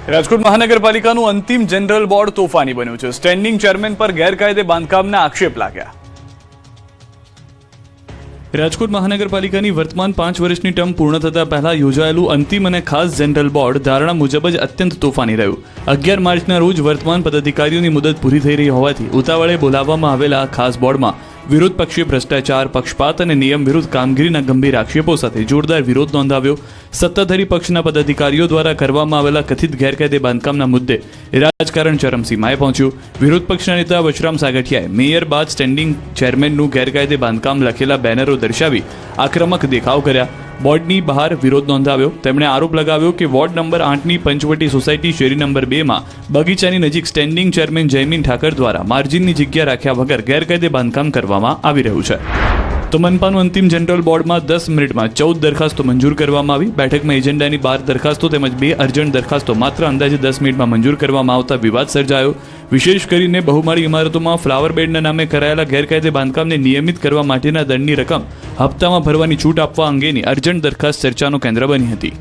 રાજકોટ મહાનગરપાલિકાનું અંતિમ general board તોફાની બન્યું છે। સ્ટેન્ડિંગ ચેરમેન પર ગેરકાયદે બાંધકામના આક્ષેપ લાગ્યા। રાજકોટ મહાનગરપાલિકાની વર્તમાન 5 વર્ષની ટર્મ પૂર્ણ થતા પહેલા યોજાયેલું અંતિમ અને ખાસ જનરલ બોર્ડ ધારણા મુજબ જ અત્યંત તોફાની રહ્યું। 11 માર્ચના રોજ વર્તમાન પદાધિકારીઓની મુદત પૂરી થઈ રહી હોવાથી ઉતાવળે બોલાવવામાં આવેલા ખાસ બોર્ડમાં વિરોધ પક્ષે ભ્રષ્ટાચાર, પક્ષપાત અને નિયમ વિરુદ્ધ કામગીરીના ગંભીર આક્ષેપો સાથે જોરદાર વિરોધ નોંધાવ્યો। સત્તાધારી પક્ષના પદાધિકારીઓ દ્વારા કરવામાં આવેલા કથિત ગેરકાયદે બાંધકામના મુદ્દે રાજકારણ ચરમસીમાએ પહોંચ્યું। વિરોધ પક્ષના નેતા વશરામ સાગઠિયાએ મેયર બાદ સ્ટેન્ડિંગ ચેરમેનનું ગેરકાયદે બાંધકામ લખેલા બેનરો દર્શાવી આક્રમક દેખાવ કર્યા। બોર્ડની બહાર વિરોધ નોંધાવ્યો। તેમણે આરોપ લગાવ્યો કે વોર્ડ નંબર 8ની પંચવટી સોસાયટી શેરી નંબર 2માં બગીચાની નજીક સ્ટેન્ડિંગ ચેરમેન જયમીન ઠાકર દ્વારા માર્જિનની જગ્યા રાખ્યા વગર ગેરકાયદે બાંધકામ કરવામાં આવી રહ્યું છે। તો મનપાનું અંતિમ જનરલ બોર્ડમાં 10 મિનિટમાં 14 દરખાસ્તો મંજૂર કરવામાં આવી। બેઠકમાં એજન્ડાની 12 દરખાસ્તો તેમજ 2 અર્જન્ટ દરખાસ્તો માત્ર અંદાજે 10 મિનિટમાં મંજૂર કરવામાં આવતા વિવાદ સર્જાયો। વિશેષ કરીને બહુમાળી ઇમારતોમાં ફ્લાવર બેડના નામે કરાયેલા ગેરકાયદે બાંધકામને નિયમિત કરવા માટેના દંડની રકમ હપ્તામાં ભરવાની છૂટ આપવા અંગેની અર્જન્ટ દરખાસ્ત ચર્ચાનો કેન્દ્ર બની હતી।